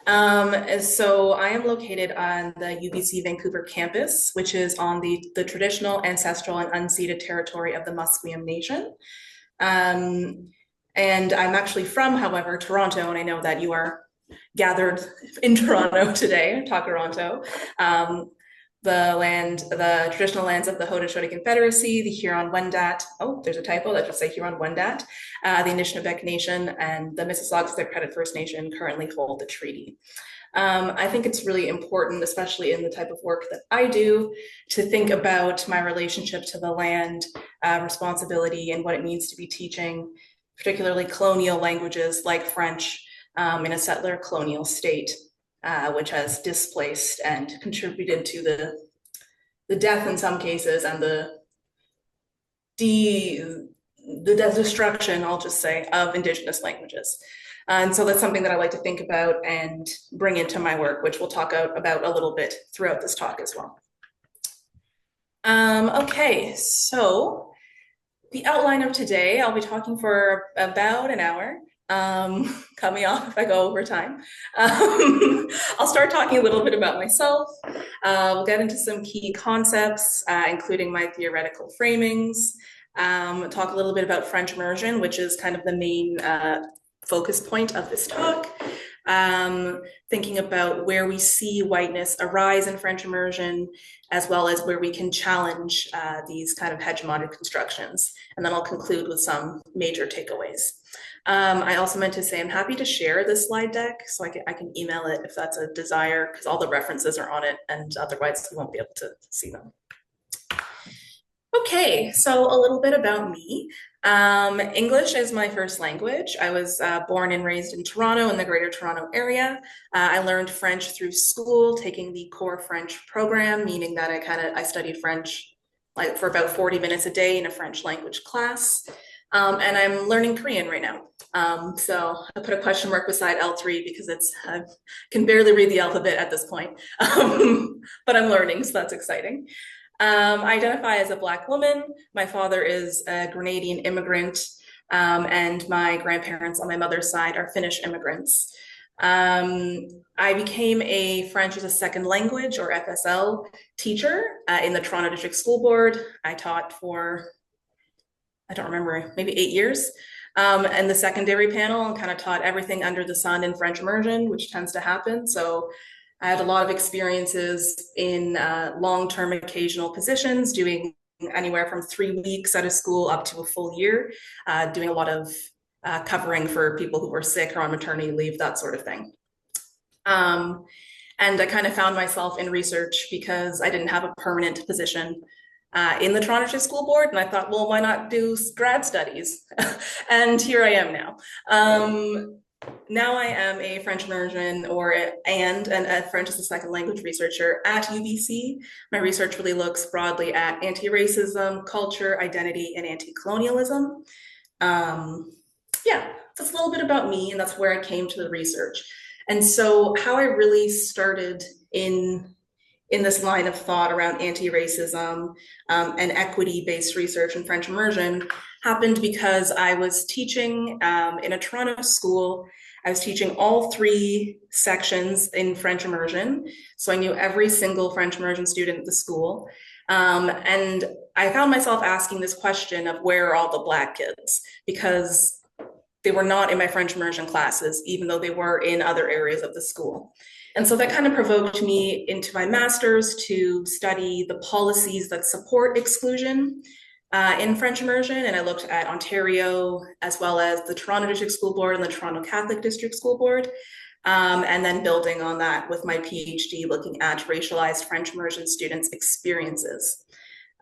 So I am located on the UBC Vancouver campus, which is on the traditional, ancestral, and unceded territory of the Musqueam Nation. Um, and I'm actually from, however, Toronto, and I know that you are gathered in Toronto today, talk Toronto. Um, the traditional lands of the Haudenosaunee Confederacy, the Huron-Wendat, oh, there's a typo, that should say Huron-Wendat, the Anishinaabe Nation, and the Mississauga Credit First Nation currently hold the treaty. I think it's really important, especially in the type of work that I do, to think about my relationship to the land, responsibility, and what it means to be teaching, particularly colonial languages like French in a settler colonial state, which has displaced and contributed to the death in some cases and the destruction, I'll just say, of Indigenous languages. And so that's something that I like to think about and bring into my work, which we'll talk about a little bit throughout this talk as well. Okay, so the outline of today, I'll be talking for about an hour. Cut me off if I go over time. I'll start talking a little bit about myself. We'll get into some key concepts, including my theoretical framings. Talk a little bit about French immersion, which is kind of the main focus point of this talk. Thinking about where we see whiteness arise in French immersion, as well as where we can challenge these kind of hegemonic constructions. And then I'll conclude with some major takeaways. I also meant to say I'm happy to share this slide deck, so I can email it if that's a desire, because all the references are on it, and otherwise we won't be able to see them. Okay, so a little bit about me. English is my first language. I was born and raised in Toronto in the Greater Toronto area. I learned French through school, taking the core French program, meaning that I studied French like for about 40 minutes a day in a French language class. And I'm learning Korean right now. So I put a question mark beside L3 because I can barely read the alphabet at this point, but I'm learning, so that's exciting. I identify as a Black woman. My father is a Grenadian immigrant, and my grandparents on my mother's side are Finnish immigrants. I became a French as a second language, or FSL, teacher in the Toronto District School Board. I taught for, I don't remember, maybe 8 years. And the secondary panel kind of taught everything under the sun in French immersion, which tends to happen. So I had a lot of experiences in long-term occasional positions, doing anywhere from 3 weeks at a school up to a full year, doing a lot of covering for people who were sick or on maternity leave, that sort of thing. And I kind of found myself in research because I didn't have a permanent position in the Toronto District School Board, and I thought, well, why not do grad studies? And here I am now. Now I am a French immersion and a French as a second language researcher at UBC. My research really looks broadly at anti-racism, culture, identity, and anti-colonialism. Yeah, that's a little bit about me, and that's where I came to the research. And so how I really started in this line of thought around anti-racism and equity-based research in French immersion happened because I was teaching in a Toronto school. I was teaching all 3 sections in French immersion. So I knew every single French immersion student at the school. And I found myself asking this question of where are all the Black kids? Because they were not in my French immersion classes, even though they were in other areas of the school. And so that kind of provoked me into my master's to study the policies that support exclusion in French immersion. And I looked at Ontario, as well as the Toronto District School Board and the Toronto Catholic District School Board. And then building on that with my PhD, looking at racialized French immersion students' experiences.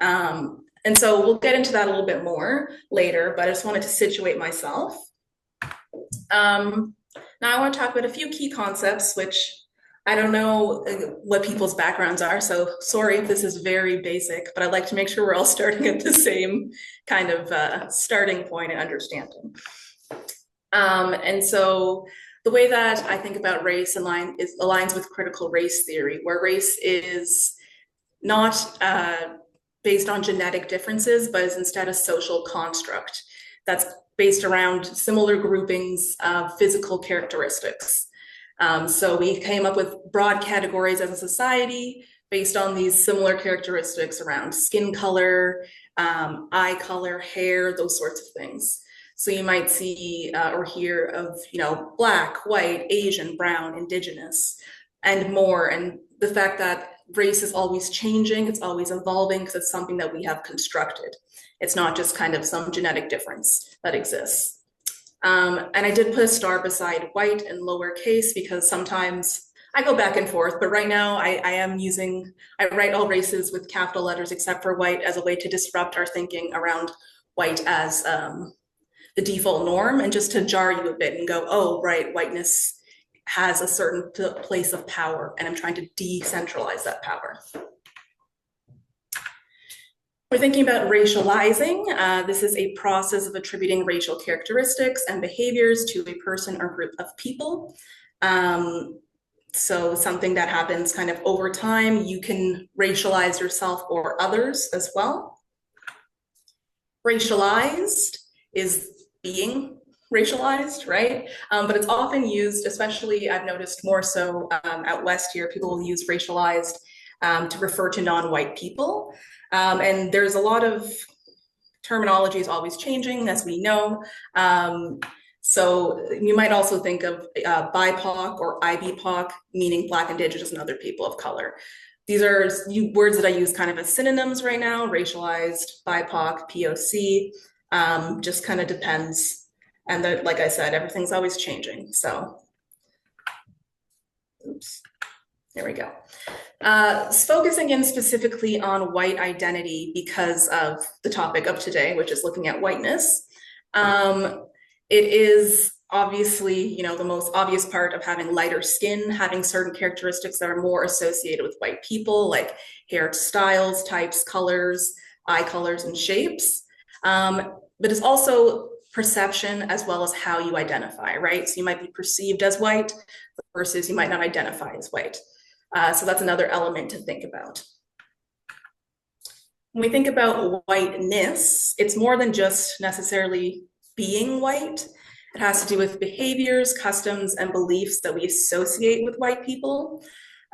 And so we'll get into that a little bit more later, but I just wanted to situate myself. Now I want to talk about a few key concepts, which I don't know what people's backgrounds are, so sorry if this is very basic, but I'd like to make sure we're all starting at the same kind of starting point and understanding. And so the way that I think about race aligns with critical race theory, where race is not based on genetic differences, but is instead a social construct that's based around similar groupings of physical characteristics. So we came up with broad categories as a society based on these similar characteristics around skin color, eye color, hair, those sorts of things. So you might see or hear of, Black, white, Asian, brown, indigenous, and more. And the fact that race is always changing, it's always evolving because it's something that we have constructed. It's not just kind of some genetic difference that exists. And I did put a star beside white in lowercase because sometimes I go back and forth, but right now I write all races with capital letters except for white as a way to disrupt our thinking around white as the default norm and just to jar you a bit and go, oh, right, whiteness has a certain place of power, and I'm trying to decentralize that power. We're thinking about racializing. This is a process of attributing racial characteristics and behaviors to a person or group of people. So something that happens kind of over time, you can racialize yourself or others as well. Racialized is being racialized, right? But it's often used, especially I've noticed more so out west here, people will use racialized to refer to non-white people. And there's a lot of terminology is always changing, as we know. So you might also think of BIPOC or IBPOC, meaning Black, Indigenous, and other people of color. These are words that I use kind of as synonyms right now: racialized, BIPOC, POC. Just kind of depends. And like I said, everything's always changing. So, oops, there we go. Focusing in specifically on white identity because of the topic of today, which is looking at whiteness. It is obviously, the most obvious part of having lighter skin, having certain characteristics that are more associated with white people, like hair styles, types, colors, eye colors, and shapes. But it's also perception as well as how you identify, right? So you might be perceived as white versus you might not identify as white. So that's another element to think about. When we think about whiteness, it's more than just necessarily being white. It has to do with behaviors, customs, and beliefs that we associate with white people.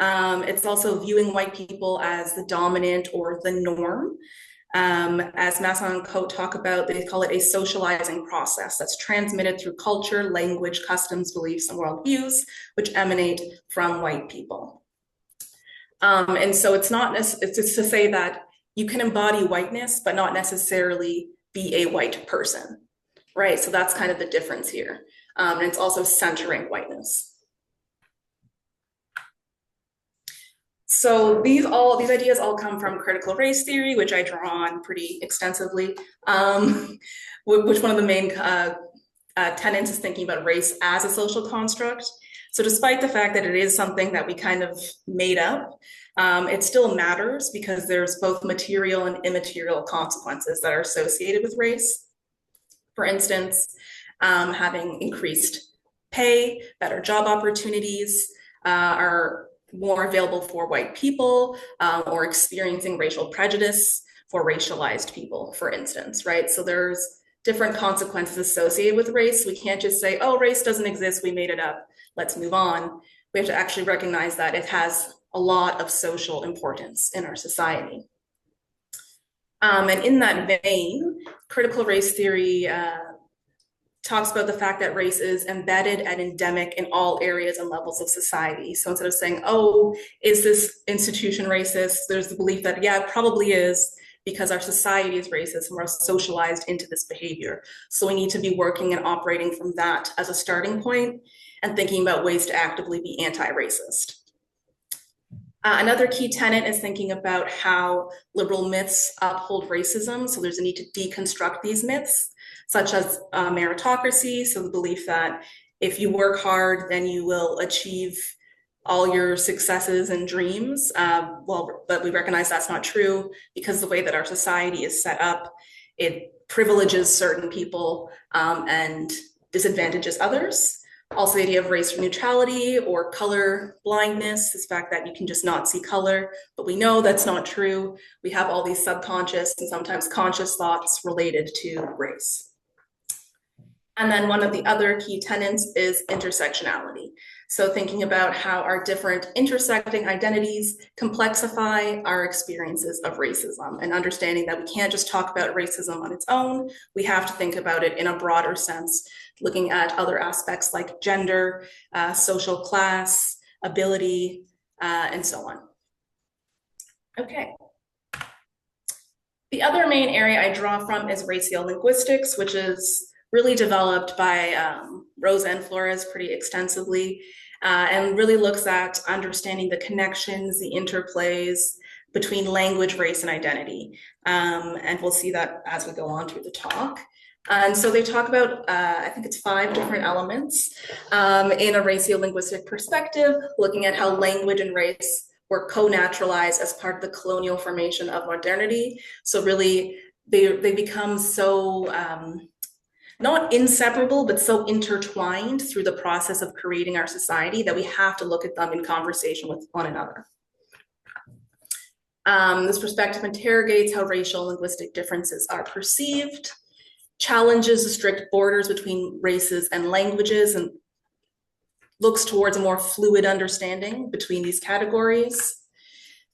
It's also viewing white people as the dominant or the norm. As Masson and Coate talk about, they call it a socializing process that's transmitted through culture, language, customs, beliefs, and worldviews, which emanate from white people. And so it's just to say that you can embody whiteness, but not necessarily be a white person, right? So that's kind of the difference here. And it's also centering whiteness. So these ideas all come from critical race theory, which I draw on pretty extensively, which one of the main tenets is thinking about race as a social construct. So despite the fact that it is something that we kind of made up, it still matters because there's both material and immaterial consequences that are associated with race. For instance, having increased pay, better job opportunities are more available for white people, or experiencing racial prejudice for racialized people, for instance, right? So there's different consequences associated with race. We can't just say, oh, race doesn't exist, we made it up, let's move on. We have to actually recognize that it has a lot of social importance in our society. And in that vein, critical race theory talks about the fact that race is embedded and endemic in all areas and levels of society. So instead of saying, oh, is this institution racist? There's the belief that, yeah, it probably is, because our society is racist and we're socialized into this behavior. So we need to be working and operating from that as a starting point and thinking about ways to actively be anti-racist. Another key tenet is thinking about how liberal myths uphold racism. So there's a need to deconstruct these myths, such as meritocracy. So the belief that if you work hard, then you will achieve all your successes and dreams. But we recognize that's not true because the way that our society is set up, it privileges certain people and disadvantages others. Also, the idea of race neutrality or color blindness, this fact that you can just not see color, but we know that's not true. We have all these subconscious and sometimes conscious thoughts related to race. And then one of the other key tenets is intersectionality. So thinking about how our different intersecting identities complexify our experiences of racism, and understanding that we can't just talk about racism on its own. We have to think about it in a broader sense, looking at other aspects like gender, social class, ability, and so on. Okay. The other main area I draw from is linguistics, which is really developed by Rosa and Flores pretty extensively, and really looks at understanding the connections, the interplays between language, race, and identity. And we'll see that as we go on through the talk. And so they talk about, I think it's 5 different elements in a ratio-linguistic perspective, looking at how language and race were co-naturalized as part of the colonial formation of modernity. So really, they become so, not inseparable, but so intertwined through the process of creating our society that we have to look at them in conversation with one another. This perspective interrogates how racial linguistic differences are perceived, challenges the strict borders between races and languages, and looks towards a more fluid understanding between these categories.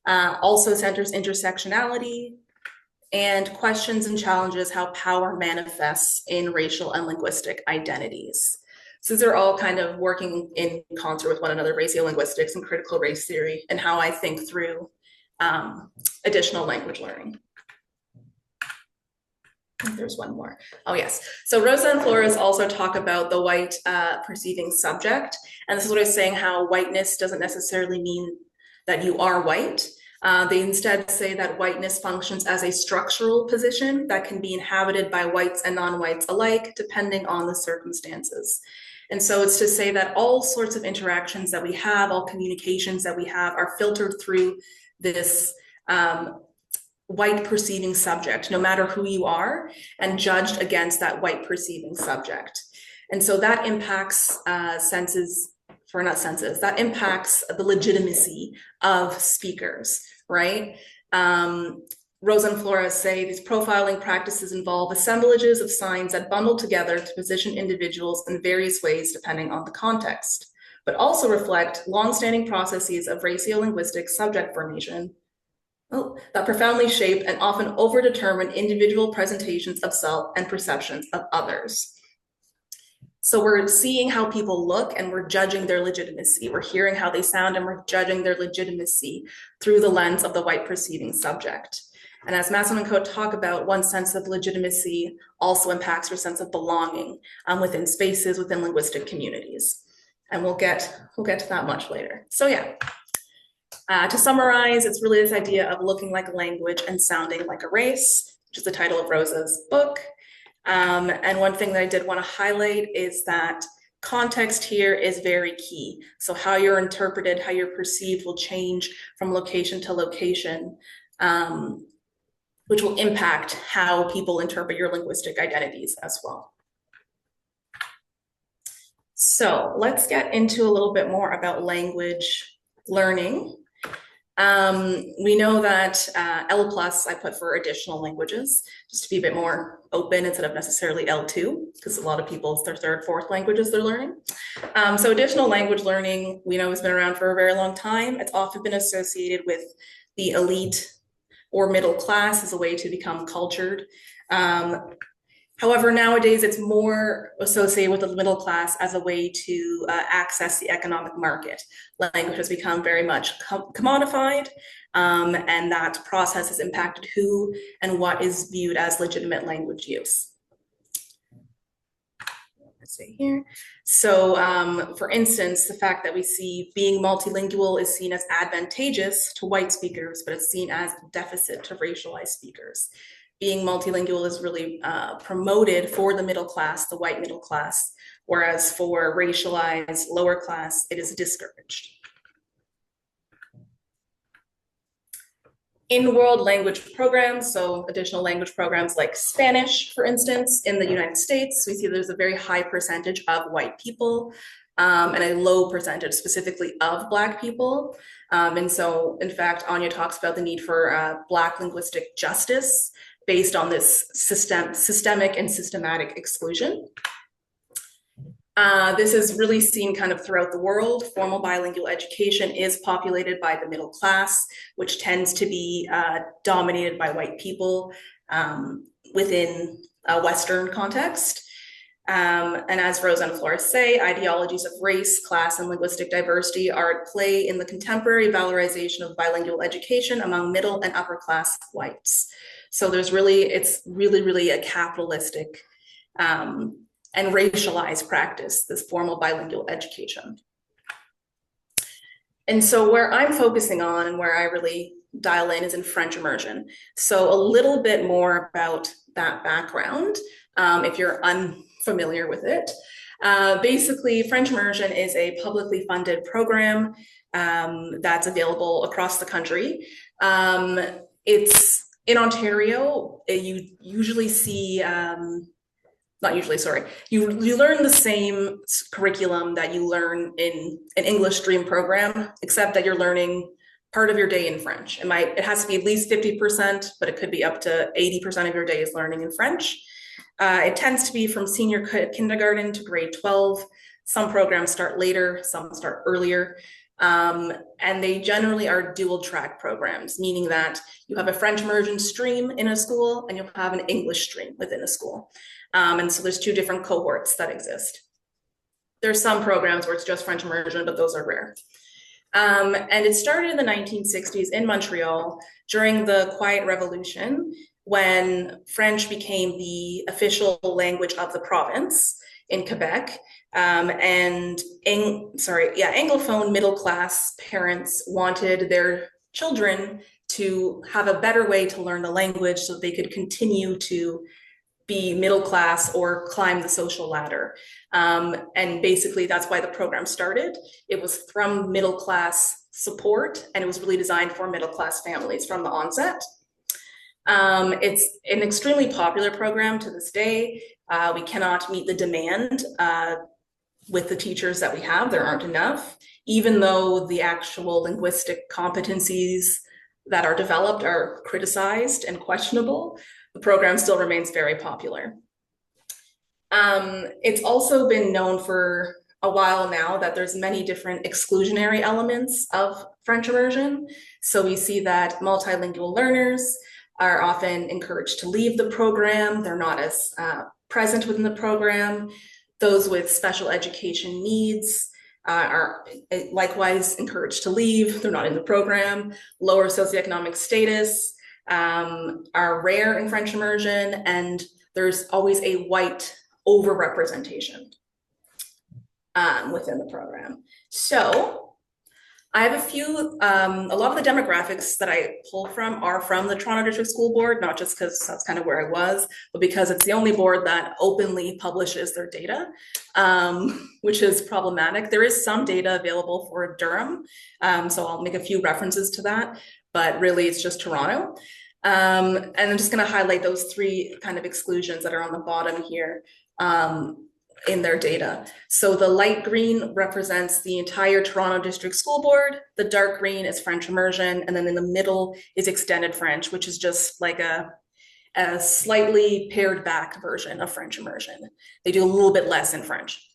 Also centers intersectionality and questions and challenges how power manifests in racial and linguistic identities. So these are all kind of working in concert with one another, ratio-linguistics and critical race theory, and how I think through additional language learning. There's one more. Oh, yes. So Rosa and Flores also talk about the white perceiving subject. And this is what I was saying, how whiteness doesn't necessarily mean that you are white. They instead say that whiteness functions as a structural position that can be inhabited by whites and non-whites alike, depending on the circumstances. And so it's to say that all sorts of interactions that we have, all communications that we have, are filtered through this white perceiving subject, no matter who you are, and judged against that white perceiving subject. And so that impacts that impacts the legitimacy of speakers, right? Rosa and Flores say these profiling practices involve assemblages of signs that bundle together to position individuals in various ways depending on the context, but also reflect longstanding processes of ratio-linguistic subject formation that profoundly shape and often overdetermine individual presentations of self and perceptions of others. So we're seeing how people look and we're judging their legitimacy. We're hearing how they sound and we're judging their legitimacy through the lens of the white perceiving subject. And as Masson and Co talk about, one sense of legitimacy also impacts your sense of belonging within spaces, within linguistic communities. And we'll get to that much later. So yeah. To summarize, it's really this idea of looking like a language and sounding like a race, which is the title of Rosa's book. And one thing that I did want to highlight is that context here is very key. So how you're interpreted, how you're perceived will change from location to location, which will impact how people interpret your linguistic identities as well. So let's get into a little bit more about language learning. We know that L plus I put for additional languages, just to be a bit more open instead of necessarily L2, because a lot of people, it's their third, fourth languages they're learning. So additional language learning, we know has been around for a very long time. It's often been associated with the elite or middle class as a way to become cultured. However, nowadays it's more associated with the middle class as a way to access the economic market. Language has become very much commodified, and that process has impacted who and what is viewed as legitimate language use. Let's see here. So, for instance, the fact that we see being multilingual is seen as advantageous to white speakers, but it's seen as a deficit to racialized speakers. Being multilingual is really promoted for the middle class, the white middle class, whereas for racialized lower class, it is discouraged. In world language programs, so additional language programs like Spanish, for instance, in the United States, we see there's a very high percentage of white people and a low percentage specifically of Black people. And so, in fact, Anya talks about the need for Black linguistic justice based on this systemic and systematic exclusion. This is really seen kind of throughout the world. Formal bilingual education is populated by the middle class, which tends to be dominated by white people within a Western context. And as Rose and Flores say, ideologies of race, class, and linguistic diversity are at play in the contemporary valorization of bilingual education among middle and upper class whites. So it's really a capitalistic and racialized practice, this formal bilingual education. And so where I'm focusing on and where I really dial in is in French immersion. So a little bit more about that background, if you're unfamiliar with it. Basically, French immersion is a publicly funded program that's available across the country. It's in Ontario, you usually see not usually, sorry. You learn the same curriculum that you learn in an English stream program, except that you're learning part of your day in French. It has to be at least 50%, but it could be up to 80% of your day is learning in French. It tends to be from senior kindergarten to grade 12. Some programs start later, some start earlier. And they generally are dual track programs, meaning that you have a French immersion stream in a school and you'll have an English stream within a school. And so there's two different cohorts that exist. There's some programs where it's just French immersion, but those are rare. And it started in the 1960s in Montreal during the Quiet Revolution, when French became the official language of the province in Quebec. And Anglophone middle-class parents wanted their children to have a better way to learn the language so they could continue to be middle class or climb the social ladder. And basically that's why the program started. It was from middle class support, and it was really designed for middle class families from the onset. It's an extremely popular program to this day. We cannot meet the demand with the teachers that we have. There aren't enough, even though the actual linguistic competencies that are developed are criticized and questionable. The program still remains very popular. It's also been known for a while now that there's many different exclusionary elements of French immersion. So we see that multilingual learners are often encouraged to leave the program. They're not as present within the program. Those with special education needs are likewise encouraged to leave. They're not in the program. Lower socioeconomic status are rare in French immersion, and there's always a white overrepresentation within the program. So I have a lot of the demographics that I pull from are from the Toronto District School Board, not just because that's kind of where I was, but because it's the only board that openly publishes their data, which is problematic. There is some data available for Durham, so I'll make a few references to that, but really it's just Toronto. And I'm just going to highlight those three kind of exclusions that are on the bottom here in their data. So the light green represents the entire Toronto District School Board. The dark green is French immersion. And then in the middle is extended French, which is just like a slightly pared back version of French immersion. They do a little bit less in French.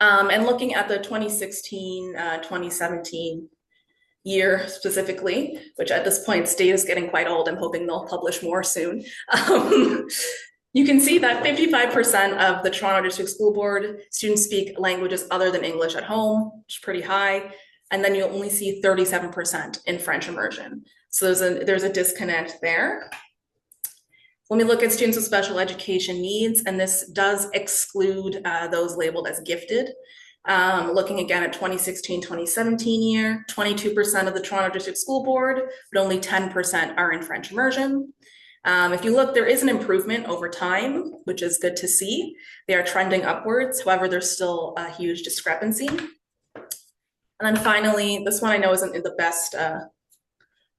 And looking at the 2016, 2017 year specifically, which at this point data is getting quite old. I'm hoping they'll publish more soon. You can see that 55% of the Toronto District School Board students speak languages other than English at home, which is pretty high. And then you only see 37% in French immersion. So there's a disconnect there. When we look at students with special education needs, and this does exclude those labeled as gifted, looking again at 2016-2017 year, 22% of the Toronto District School Board, but only 10% are in French immersion. If you look, there is an improvement over time, which is good to see. They are trending upwards. However, there's still a huge discrepancy. And then finally, this one I know isn't the best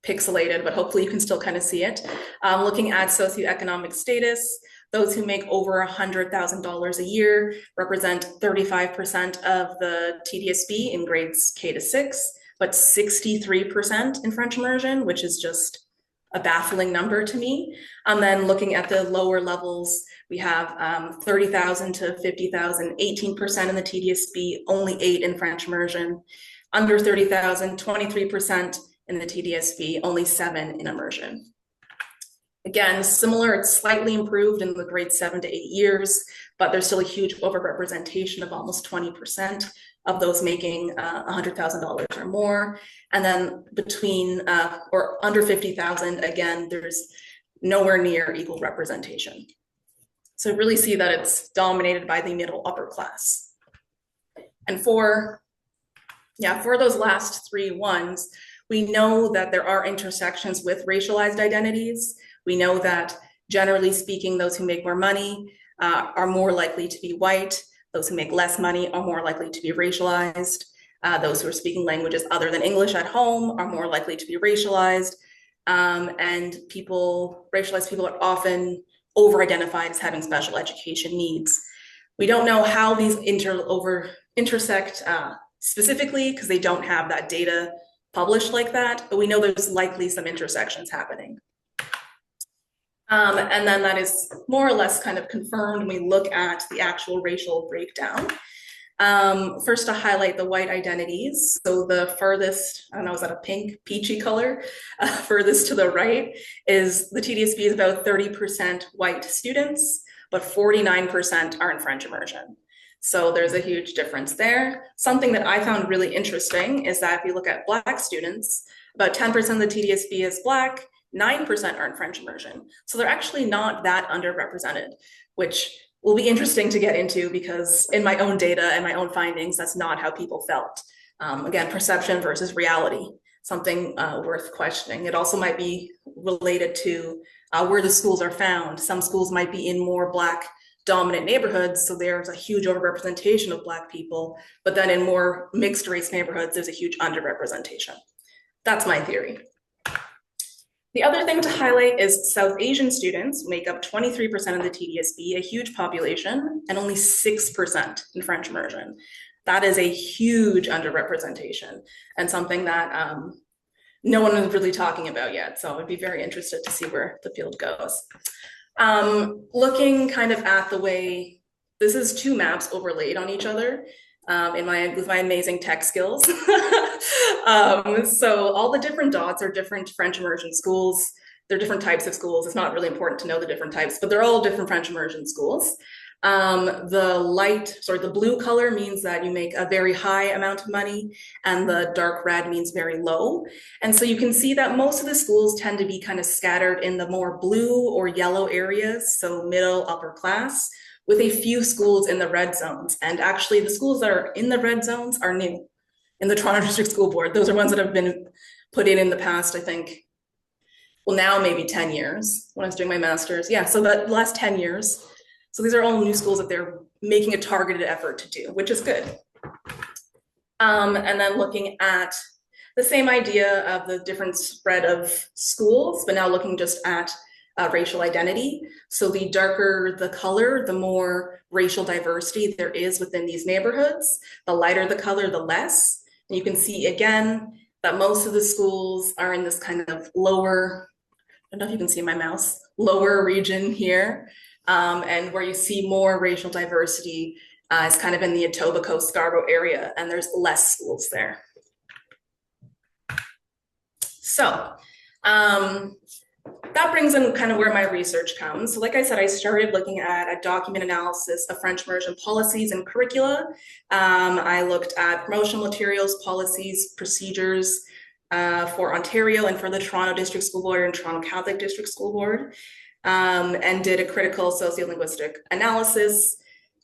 pixelated, but hopefully you can still kind of see it. Looking at socioeconomic status, those who make over $100,000 a year represent 35% of the TDSB in grades K to 6, but 63% in French immersion, which is just a baffling number to me. And then looking at the lower levels, We have 30,000 to 50,000, 18% in the TDSB, only 8 in French immersion. Under 30,000, 23% in the TDSB, only 7 in immersion. Again, similar, it's slightly improved in the grades 7 to 8 years, but there's still a huge overrepresentation of almost 20% of those making $100,000 or more. And then between or under 50,000, again, there's nowhere near equal representation. So really see that it's dominated by the middle upper class. And for those last 3 ones, we know that there are intersections with racialized identities. We know that generally speaking, those who make more money are more likely to be white. Those who make less money are more likely to be racialized. Those who are speaking languages other than English at home are more likely to be racialized. And racialized people are often over-identified as having special education needs. We don't know how these intersect specifically because they don't have that data published like that, but we know there's likely some intersections happening. And then that is more or less kind of confirmed when we look at the actual racial breakdown. First to highlight the white identities. So the furthest, I don't know, is that a pink, peachy color? Furthest to the right is the TDSB is about 30% white students, but 49% are in French immersion. So there's a huge difference there. Something that I found really interesting is that if you look at Black students, about 10% of the TDSB is Black, 9% are in French immersion. So they're actually not that underrepresented, which will be interesting to get into because in my own data and my own findings, that's not how people felt. Again, perception versus reality, something worth questioning. It also might be related to where the schools are found. Some schools might be in more Black dominant neighborhoods, so there's a huge overrepresentation of Black people, but then in more mixed race neighborhoods, there's a huge underrepresentation. That's my theory. The other thing to highlight is South Asian students make up 23% of the TDSB, a huge population, and only 6% in French immersion. That is a huge underrepresentation and something that no one is really talking about yet. So I'd be very interested to see where the field goes. Looking kind of at the way, this is 2 maps overlaid on each other. With my amazing tech skills. So all the different dots are different French immersion schools. They're different types of schools. It's not really important to know the different types, but they're all different French immersion schools. The blue color means that you make a very high amount of money, and the dark red means very low. And so you can see that most of the schools tend to be kind of scattered in the more blue or yellow areas, so middle, upper class, with a few schools in the red zones. And actually the schools that are in the red zones are new in the Toronto District School Board. Those are ones that have been put in the past, I think, well, now maybe 10 years when I was doing my master's. Yeah, so the last 10 years. So these are all new schools that they're making a targeted effort to do, which is good. And then looking at the same idea of the different spread of schools, but now looking just at racial identity. So the darker the color, the more racial diversity there is within these neighborhoods. The lighter the color, the less. And you can see again that most of the schools are in this kind of lower, I don't know if you can see my mouse, lower region here. And where you see more racial diversity is kind of in the Etobicoke, Scarborough area, and there's less schools there. So, that brings in kind of where my research comes. So like I said, I started looking at a document analysis of French immersion policies and curricula. I looked at promotional materials, policies, procedures for Ontario and for the Toronto District School Board and Toronto Catholic District School Board, and did a critical sociolinguistic analysis,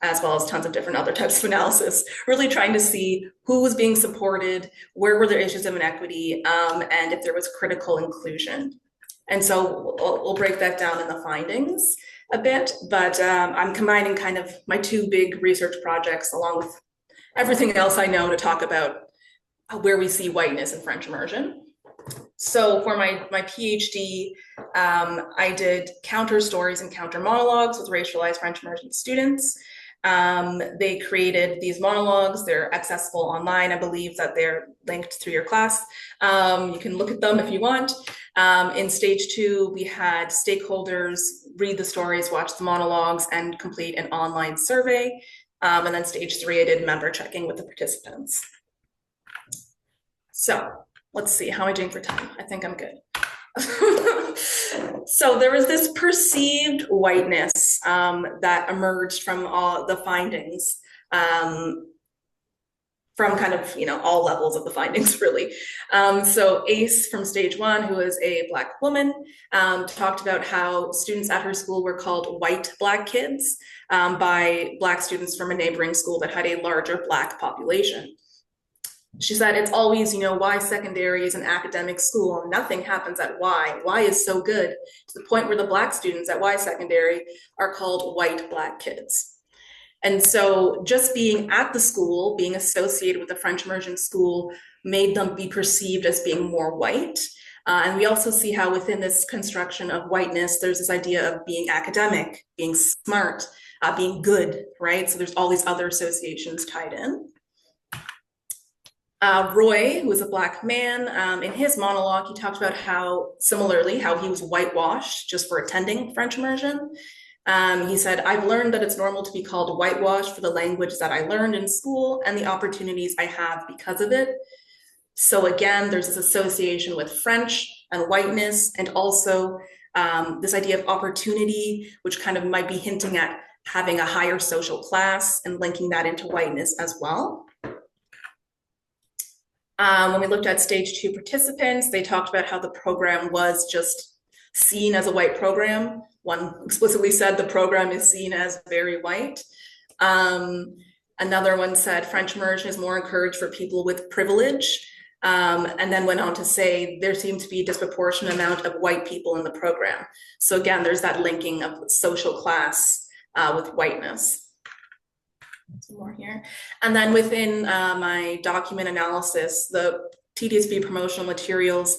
as well as tons of different other types of analysis, really trying to see who was being supported, where were there issues of inequity, and if there was critical inclusion. And so we'll break that down in the findings a bit, but I'm combining kind of my 2 big research projects along with everything else I know to talk about where we see whiteness in French immersion. So for my PhD, I did counter stories and counter monologues with racialized French immersion students. They created these monologues. They're accessible online. I believe that they're linked through your class. You can look at them if you want. In stage 2, we had stakeholders read the stories, watch the monologues, and complete an online survey. And then stage 3, I did member checking with the participants. So let's see, how am I doing for time? I think I'm good. So there was this perceived whiteness that emerged from all the findings, from kind of, all levels of the findings, really. So Ace from stage 1, who is a Black woman, talked about how students at her school were called white Black kids by Black students from a neighboring school that had a larger Black population. She said, it's always, Y secondary is an academic school. Nothing happens at Y. Y is so good to the point where the Black students at Y secondary are called white Black kids. And so just being at the school, being associated with the French immersion school, made them be perceived as being more white. And we also see how within this construction of whiteness, there's this idea of being academic, being smart, being good, right? So there's all these other associations tied in. Roy, who was a Black man, in his monologue, he talked about how he was whitewashed just for attending French immersion. He said, I've learned that it's normal to be called whitewashed for the language that I learned in school and the opportunities I have because of it. So again, there's this association with French and whiteness, and also this idea of opportunity, which kind of might be hinting at having a higher social class and linking that into whiteness as well. When we looked at stage 2 participants, they talked about how the program was just seen as a white program. One explicitly said the program is seen as very white. Another one said French immersion is more encouraged for people with privilege, and then went on to say there seemed to be a disproportionate amount of white people in the program. So again, there's that linking of social class with whiteness. Some more here. And then within my document analysis, the TDSB promotional materials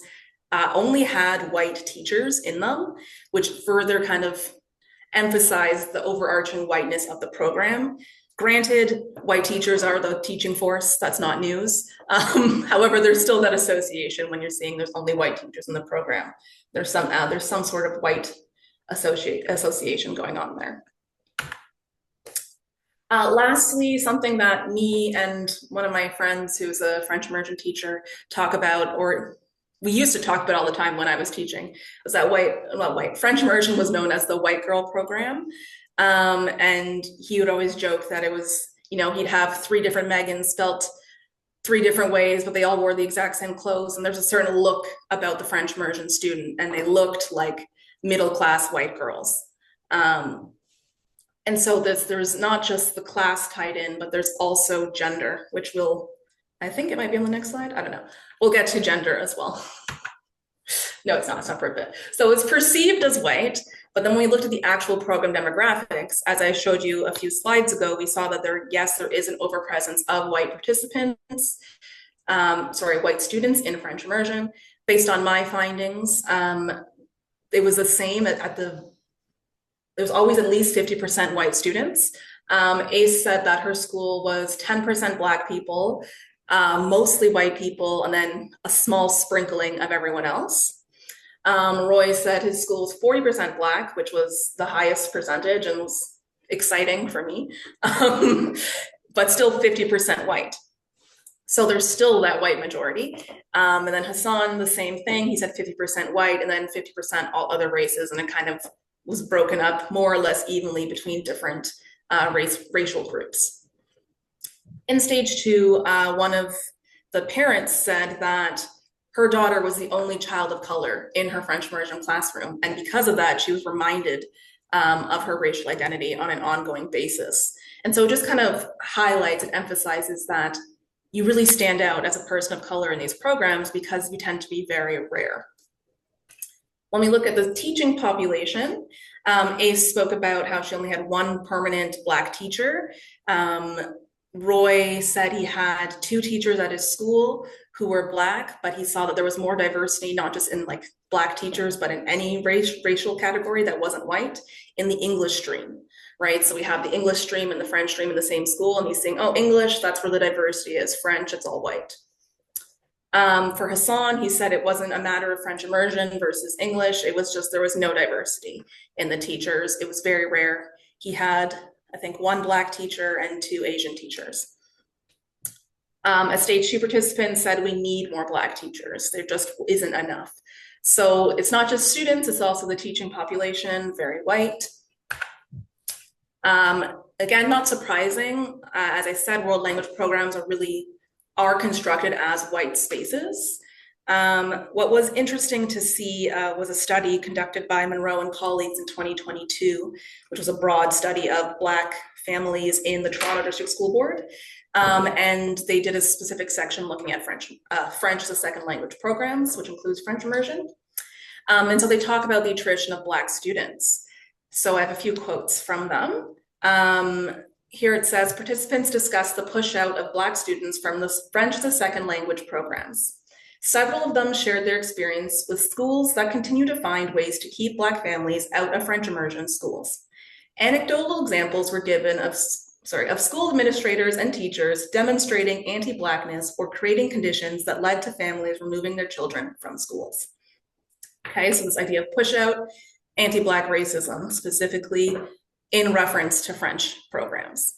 only had white teachers in them, which further kind of emphasized the overarching whiteness of the program. Granted, white teachers are the teaching force, that's not news. However, there's still that association when you're seeing there's only white teachers in the program. There's some sort of white association going on there. Lastly, something that me and one of my friends who's a French immersion teacher talk about, or we used to talk about all the time when I was teaching, was that French immersion was known as the white girl program. And he would always joke that it was, he'd have 3 different Megans spelt 3 different ways, but they all wore the exact same clothes. And there's a certain look about the French immersion student, and they looked like middle-class white girls. And so there's not just the class tied in, but there's also gender, which I think it might be on the next slide. I don't know. We'll get to gender as well. No, it's not for a bit. So it's perceived as white, but then when we looked at the actual program demographics, as I showed you a few slides ago, we saw that there is an overpresence of white participants, white students in French immersion. Based on my findings, it was the same there's always at least 50% white students. Ace said that her school was 10% Black people, mostly white people, and then a small sprinkling of everyone else. Roy said his school was 40% Black, which was the highest percentage and was exciting for me, but still 50% white. So there's still that white majority. And then Hassan, the same thing. He said 50% white and then 50% all other races, and it kind of was broken up more or less evenly between different racial groups. In stage 2, one of the parents said that her daughter was the only child of color in her French immersion classroom. And because of that, she was reminded of her racial identity on an ongoing basis. And so it just kind of highlights and emphasizes that you really stand out as a person of color in these programs because you tend to be very rare. When we look at the teaching population, Ace spoke about how she only had 1 permanent Black teacher. Roy said he had 2 teachers at his school who were Black, but he saw that there was more diversity, not just in Black teachers, but in any racial category that wasn't white in the English stream. right? So we have the English stream and the French stream in the same school, and he's saying, oh, English, that's where the diversity is. French, it's all white. For Hassan, he said it wasn't a matter of French immersion versus English. It was just there was no diversity in the teachers. It was very rare. He had, I think, one Black teacher and two Asian teachers. A stage 2 participant said we need more Black teachers. There just isn't enough. So it's not just students, it's also the teaching population, very white. Again, not surprising. As I said, world language programs are constructed as white spaces. What was interesting to see was a study conducted by Monroe and colleagues in 2022, which was a broad study of Black families in the Toronto District School Board. And they did a specific section looking at French as a second language programs, which includes French immersion. And so they talk about the attrition of Black students. So I have a few quotes from them. Here it says, participants discussed the push out of Black students from the French as a second language programs. Several of them shared their experience with schools that continue to find ways to keep Black families out of French immersion schools. Anecdotal examples were given of school administrators and teachers demonstrating anti-Blackness or creating conditions that led to families removing their children from schools. Okay, so this idea of push out, anti-Black racism, specifically in reference to French programs.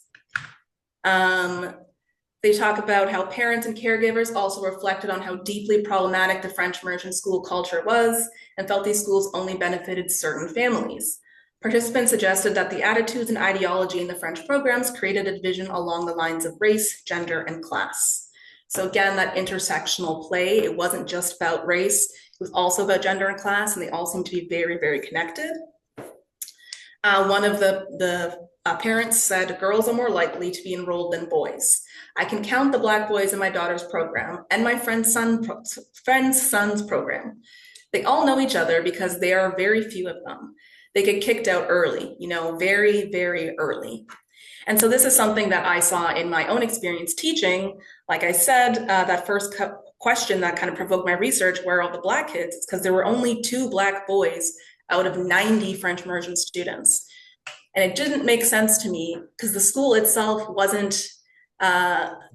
They talk about how parents and caregivers also reflected on how deeply problematic the French immersion school culture was and felt these schools only benefited certain families. Participants suggested that the attitudes and ideology in the French programs created a division along the lines of race, gender, and class. So again, that intersectional play, it wasn't just about race, it was also about gender and class, and they all seem to be very, very connected. One of the parents said, girls are more likely to be enrolled than boys. I can count the Black boys in my daughter's program and my friend's son's program. They all know each other because there are very few of them. They get kicked out early, very, very early. And so this is something that I saw in my own experience teaching. Like I said, that first question that kind of provoked my research, where are all the Black kids? It's because there were only 2 Black boys out of 90 French immersion students. And it didn't make sense to me because the school itself wasn't,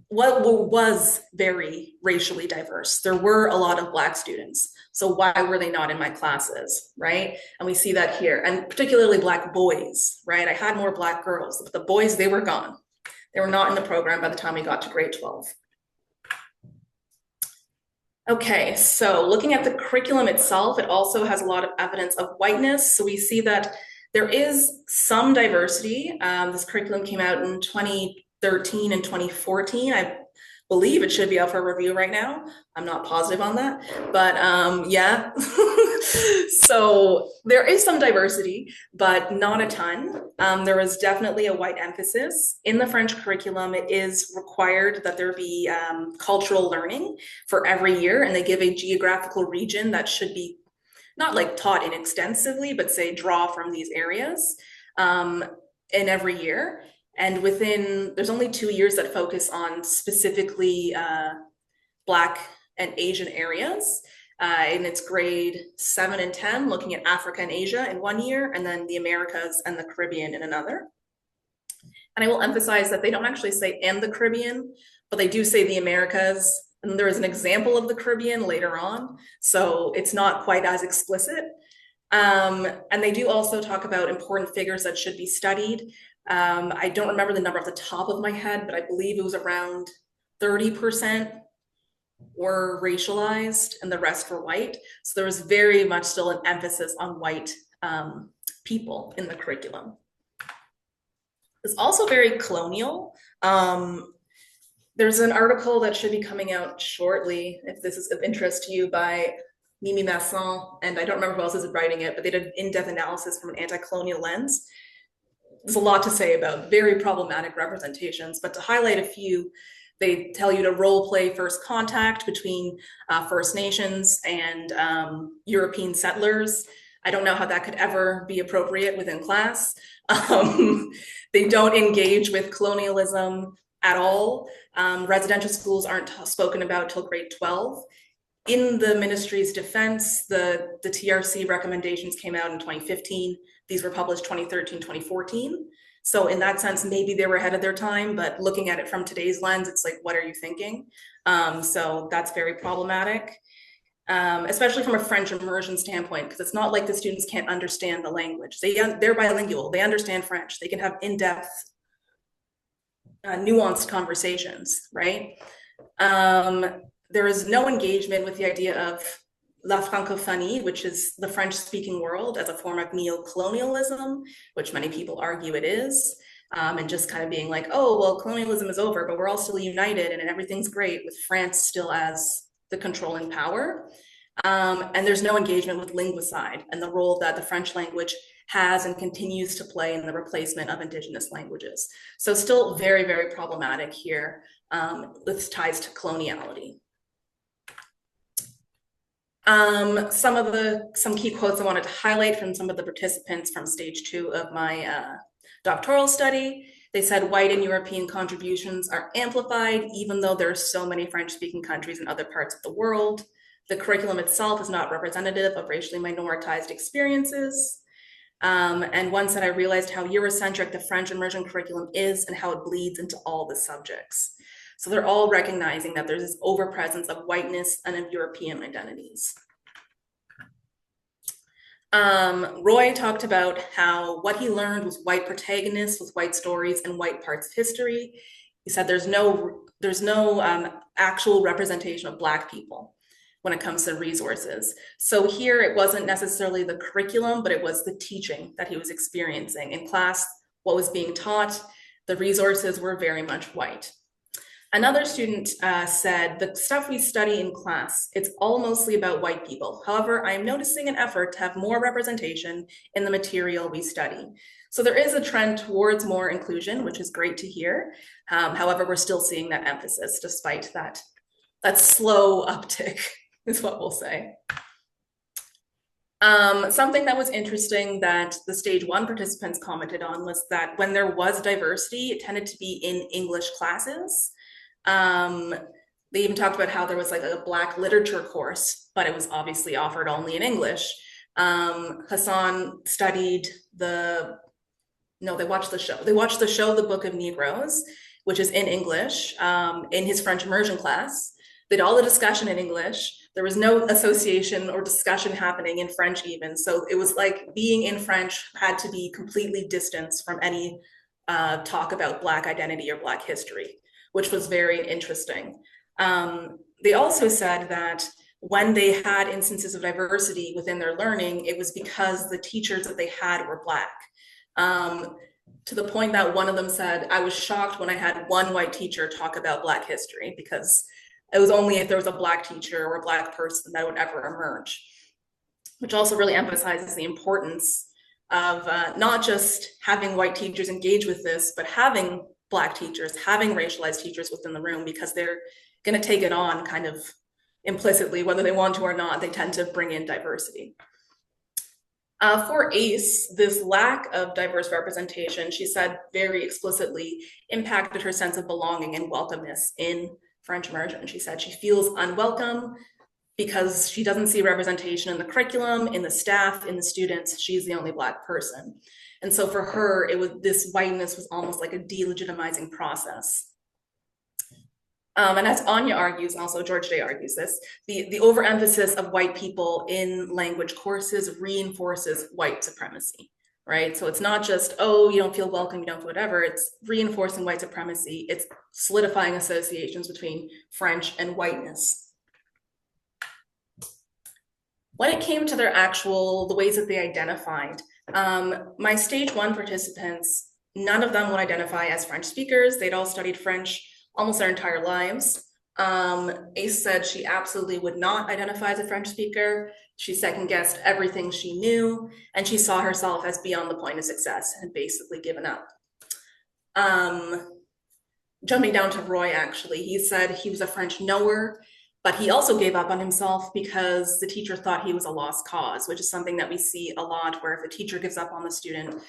was very racially diverse. There were a lot of Black students. So why were they not in my classes, right? And we see that here, and particularly Black boys, right? I had more Black girls, but the boys, they were gone. They were not in the program by the time we got to grade 12. Okay, so looking at the curriculum itself, it also has a lot of evidence of whiteness. So we see that there is some diversity. This curriculum came out in 2013 and 2014. I believe it should be out for review right now. I'm not positive on that, but yeah. So there is some diversity, but not a ton. There is definitely a white emphasis. In the French curriculum, it is required that there be cultural learning for every year, and they give a geographical region that should be not like taught in extensively, but say draw from these areas in every year. And there's only 2 years that focus on specifically Black and Asian areas. And it's grade 7 and 10, looking at Africa and Asia in 1 year, and then the Americas and the Caribbean in another. And I will emphasize that they don't actually say "and the Caribbean," but they do say the Americas. And there is an example of the Caribbean later on. So it's not quite as explicit. And they do also talk about important figures that should be studied. I don't remember the number off the top of my head, but I believe it was around 30% were racialized and the rest were white. So there was very much still an emphasis on white people in the curriculum. It's also very colonial. There's an article that should be coming out shortly, if this is of interest to you, by Mimi Masson, and I don't remember who else is writing it, but they did an in-depth analysis from an anti-colonial lens. There's a lot to say about very problematic representations, but to highlight a few, they tell you to role play first contact between First Nations and European settlers. I don't know how that could ever be appropriate within class. They don't engage with colonialism at all. Residential schools aren't spoken about till grade 12. In the ministry's defense, the TRC recommendations came out in 2015. These were published 2013, 2014. So in that sense, maybe they were ahead of their time, but looking at it from today's lens, it's like, what are you thinking? So that's very problematic, especially from a French immersion standpoint, because it's not like the students can't understand the language. They're bilingual, they understand French, they can have in-depth, nuanced conversations, right? There is no engagement with the idea of La Francophonie, which is the French-speaking world, as a form of neo-colonialism, which many people argue it is, and just kind of being like, oh, well, colonialism is over, but we're all still united and everything's great, with France still as the controlling power. And there's no engagement with linguicide and the role that the French language has and continues to play in the replacement of Indigenous languages. So still very, very problematic here, with ties to coloniality. Some key quotes I wanted to highlight from some of the participants from stage 2 of my doctoral study. They said white and European contributions are amplified, even though there are so many French-speaking countries in other parts of the world. The curriculum itself is not representative of racially minoritized experiences. And one said, I realized how Eurocentric the French immersion curriculum is and how it bleeds into all the subjects. So they're all recognizing that there's this overpresence of whiteness and of European identities. Roy talked about how what he learned was white protagonists with white stories and white parts of history. He said there's no actual representation of Black people when it comes to resources. So here it wasn't necessarily the curriculum, but it was the teaching that he was experiencing in class, what was being taught. The resources were very much white. Another student said, the stuff we study in class, it's all mostly about white people. However, I am noticing an effort to have more representation in the material we study. So there is a trend towards more inclusion, which is great to hear. However, we're still seeing that emphasis despite that slow uptick is what we'll say. Something that was interesting that the stage 1 participants commented on was that when there was diversity, it tended to be in English classes. They even talked about how there was like a Black literature course, but it was obviously offered only in English. Hassan studied they watched the show. They watched the show, The Book of Negroes, which is in English, in his French immersion class. They did all the discussion in English. There was no association or discussion happening in French even. So it was like being in French had to be completely distanced from any talk about Black identity or Black history, which was very interesting. They also said that when they had instances of diversity within their learning, it was because the teachers that they had were Black. To the point that one of them said, I was shocked when I had one white teacher talk about Black history, because it was only if there was a Black teacher or a Black person that would ever emerge, which also really emphasizes the importance of not just having white teachers engage with this, but having Black teachers, having racialized teachers within the room, because they're going to take it on kind of implicitly, whether they want to or not. They tend to bring in diversity. For ACE, this lack of diverse representation, she said very explicitly, impacted her sense of belonging and welcomeness in French immersion. She said she feels unwelcome because she doesn't see representation in the curriculum, in the staff, in the students. She's the only Black person. And so for her, this whiteness was almost like a delegitimizing process. And as Anya argues, also George Day argues this, the overemphasis of white people in language courses reinforces white supremacy, right? So it's not just, oh, you don't feel welcome, you don't feel whatever, it's reinforcing white supremacy, it's solidifying associations between French and whiteness. When it came to the ways that they identified, my stage 1 participants, none of them would identify as French speakers. They'd all studied French almost their entire lives. Ace said she absolutely would not identify as a French speaker. She second-guessed everything she knew, and she saw herself as beyond the point of success and had basically given up. Jumping down to Roy, actually, he said he was a French knower, but he also gave up on himself because the teacher thought he was a lost cause, which is something that we see a lot, where if a teacher gives up on the student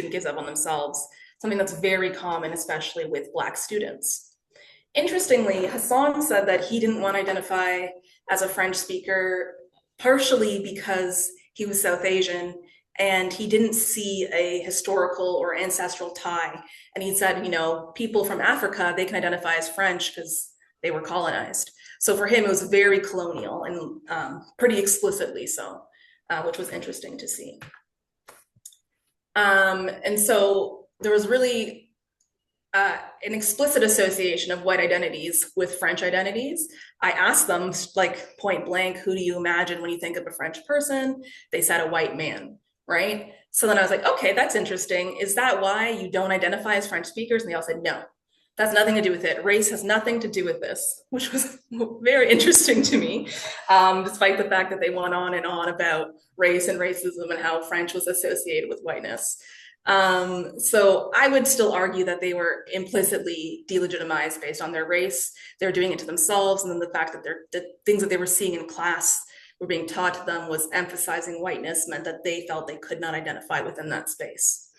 gives up on themselves, something that's very common, especially with Black students. Interestingly, Hassan said that he didn't want to identify as a French speaker, partially because he was South Asian and he didn't see a historical or ancestral tie. And he said, you know, people from Africa, they can identify as French because they were colonized. So for him, it was very colonial and pretty explicitly so, which was interesting to see. And so there was really an explicit association of white identities with French identities. I asked them, like, point blank, who do you imagine when you think of a French person? They said a white man, right? So then I was like, okay, that's interesting. Is that why you don't identify as French speakers? And they all said, no, that's nothing to do with it. Race has nothing to do with this, which was very interesting to me, despite the fact that they went on and on about race and racism and how French was associated with whiteness. So I would still argue that they were implicitly delegitimized based on their race. They were doing it to themselves, and then the fact that the things that they were seeing in class were being taught to them was emphasizing whiteness meant that they felt they could not identify within that space,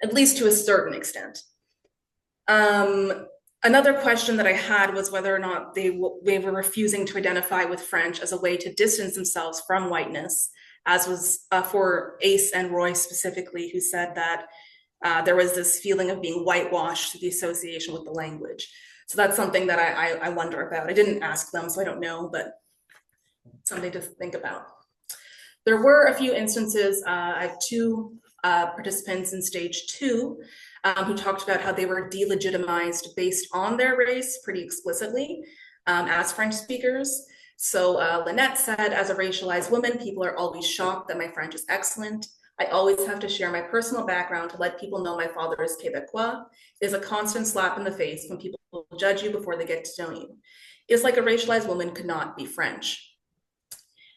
at least to a certain extent. Another question that I had was whether or not they were refusing to identify with French as a way to distance themselves from whiteness, as was for Ace and Roy specifically, who said that there was this feeling of being whitewashed through the association with the language. So that's something that I wonder about. I didn't ask them, so I don't know, but something to think about. There were a few instances. I have two participants in stage 2 who talked about how they were delegitimized based on their race pretty explicitly as French speakers. So Lynette said, as a racialized woman, people are always shocked that my French is excellent. I always have to share my personal background to let people know my father is Quebecois. It is a constant slap in the face when people judge you before they get to know you. It's like a racialized woman could not be French.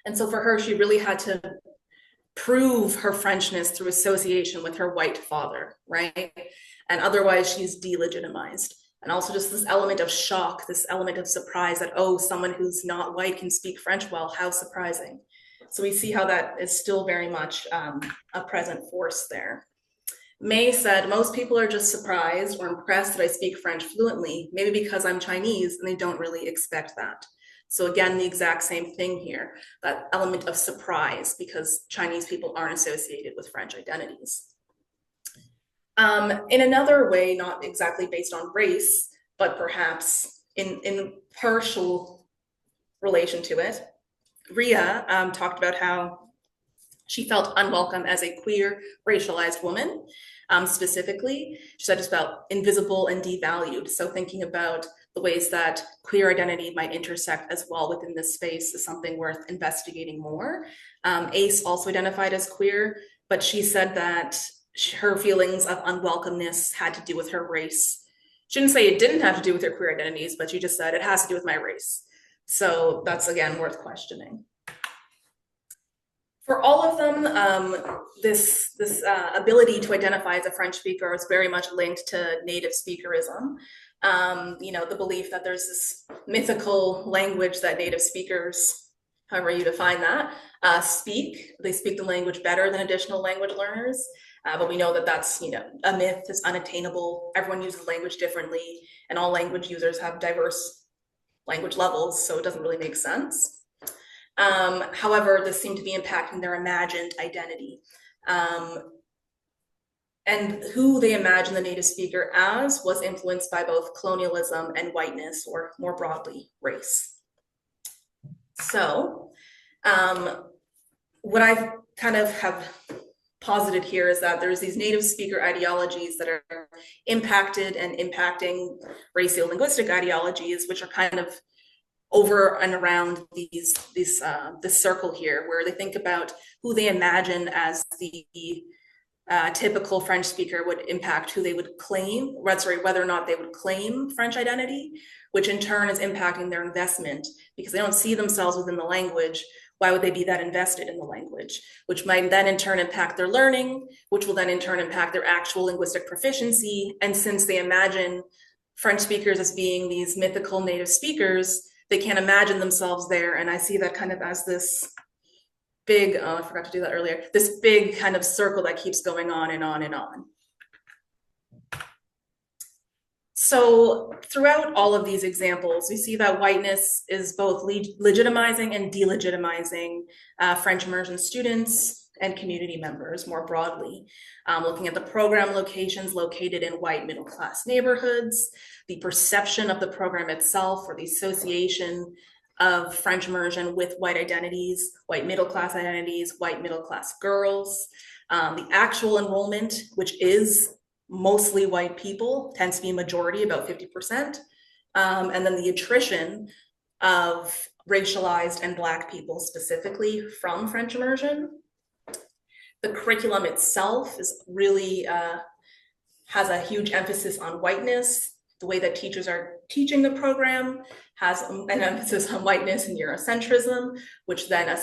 And so for her, she really had to prove her Frenchness through association with her white father, right? And otherwise she's delegitimized. And also just this element of shock, this element of surprise that, oh, someone who's not white can speak French well, how surprising. So we see how that is still very much a present force there. May said, most people are just surprised or impressed that I speak French fluently, maybe because I'm Chinese and they don't really expect that. So again, the exact same thing here, that element of surprise because Chinese people aren't associated with French identities. In another way, not exactly based on race, but perhaps in partial relation to it, Ria talked about how she felt unwelcome as a queer, racialized woman. Specifically, she said just felt invisible and devalued. So thinking about the ways that queer identity might intersect as well within this space is something worth investigating more. Ace also identified as queer, but she said that her feelings of unwelcomeness had to do with her race. She didn't say it didn't have to do with her queer identities, but she just said it has to do with my race. So that's, again, worth questioning. For all of them, this ability to identify as a French speaker is very much linked to native speakerism. You know, the belief that there's this mythical language that native speakers, however you define that, speak. They speak the language better than additional language learners. But we know that that's, you know, a myth. It's unattainable. Everyone uses language differently, and all language users have diverse language levels, so it doesn't really make sense. However, this seemed to be impacting their imagined identity. And who they imagined the native speaker as was influenced by both colonialism and whiteness, or more broadly, race. So what I kind of have posited here is that there's these native speaker ideologies that are impacted and impacting racial linguistic ideologies, which are kind of over and around this circle here, where they think about who they imagine as the typical French speaker would impact who they would claim, whether or not they would claim French identity, which in turn is impacting their investment because they don't see themselves within the language. Why would they be that invested in the language? Which might then in turn impact their learning, which will then in turn impact their actual linguistic proficiency. And since they imagine French speakers as being these mythical native speakers, they can't imagine themselves there. And I see that kind of as this big, I forgot to do that earlier, this big kind of circle that keeps going on and on and on. So throughout all of these examples, we see that whiteness is both legitimizing and delegitimizing French immersion students, and community members more broadly, looking at the program locations located in white middle-class neighborhoods, the perception of the program itself or the association of French immersion with white identities, white middle-class identities, white middle-class girls, the actual enrollment, which is mostly white people, tends to be a majority, about 50%, and then the attrition of racialized and Black people specifically from French immersion. The curriculum itself is really has a huge emphasis on whiteness. The way that teachers are teaching the program has an emphasis on whiteness and Eurocentrism, which then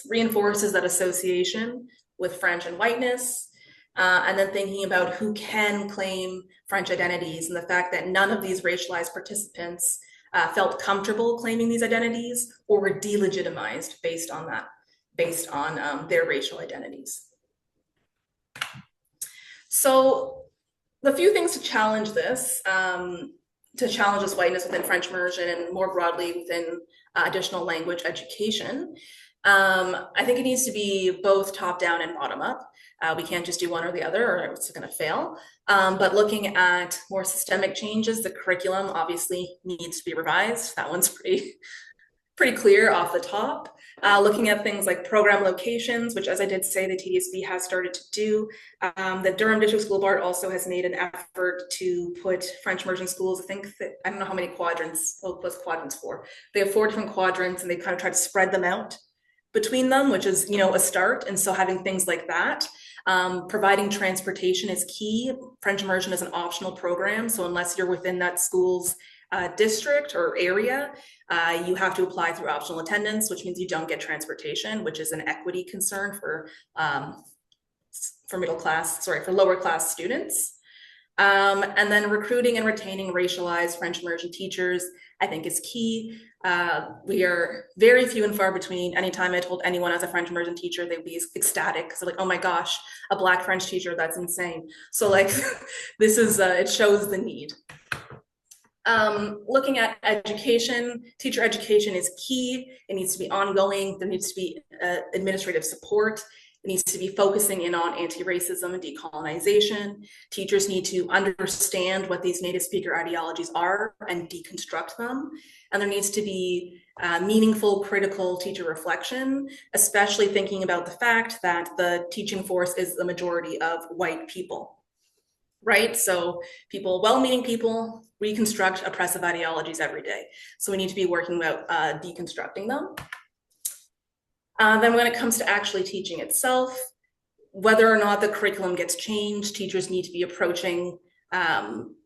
reinforces that association with French and whiteness. And then thinking about who can claim French identities and the fact that none of these racialized participants felt comfortable claiming these identities or were delegitimized based on that, based on their racial identities. So the few things to challenge this, whiteness within French immersion and more broadly within additional language education, I think it needs to be both top down and bottom up. We can't just do one or the other or it's going to fail. But looking at more systemic changes, the curriculum obviously needs to be revised. That one's pretty clear off the top. Looking at things like program locations, which as I did say, the TDSB has started to do. The Durham District School Board also has made an effort to put French immersion schools, I don't know how many quadrants, what's quadrants for. They have 4 different quadrants and they kind of try to spread them out between them, which is, a start. And so having things like that, providing transportation is key. French immersion is an optional program. So unless you're within that school's district or area, you have to apply through optional attendance, which means you don't get transportation, which is an equity concern for lower class students. And then recruiting and retaining racialized French immersion teachers, I think is key. We are very few and far between. Anytime I told anyone as a French immersion teacher, they'd be ecstatic because they're like, oh my gosh, a Black French teacher, that's insane. So like, this is, it shows the need. Looking at education, teacher education is key. It needs to be ongoing. There needs to be administrative support. It needs to be focusing in on anti-racism and decolonization. Teachers need to understand what these native speaker ideologies are and deconstruct them. And there needs to be meaningful, critical teacher reflection, especially thinking about the fact that the teaching force is the majority of white people, right? So people, well-meaning people, reconstruct oppressive ideologies every day. So we need to be working about deconstructing them. Then when it comes to actually teaching itself, whether or not the curriculum gets changed, teachers need to be approaching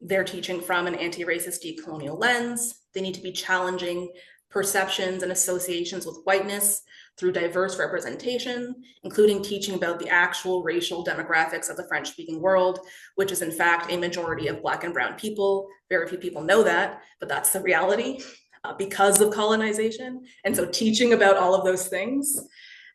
their teaching from an anti-racist decolonial lens. They need to be challenging perceptions and associations with whiteness through diverse representation, including teaching about the actual racial demographics of the French-speaking world, which is in fact a majority of Black and brown people. Very few people know that, but that's the reality because of colonization. And so teaching about all of those things,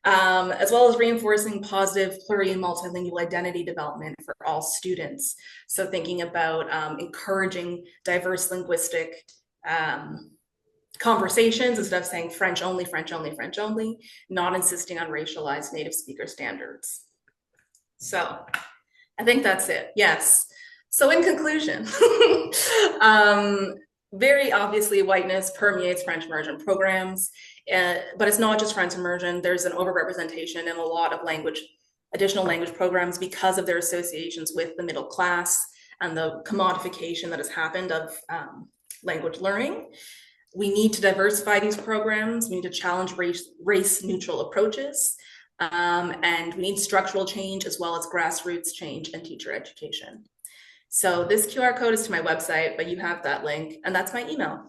as well as reinforcing positive pluri and multilingual identity development for all students. So thinking about encouraging diverse linguistic conversations instead of saying French only, French only, French only, not insisting on racialized native speaker standards. So I think that's it. Yes. So in conclusion, very obviously whiteness permeates French immersion programs, but it's not just French immersion. There's an overrepresentation in a lot of additional language programs because of their associations with the middle class and the commodification that has happened of language learning. We need to diversify these programs. We need to challenge race-neutral approaches. And we need structural change as well as grassroots change in teacher education. So this QR code is to my website, but you have that link, and that's my email.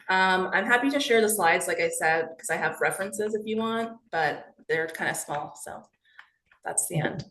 I'm happy to share the slides, like I said, because I have references if you want, but they're kind of small, so that's the end.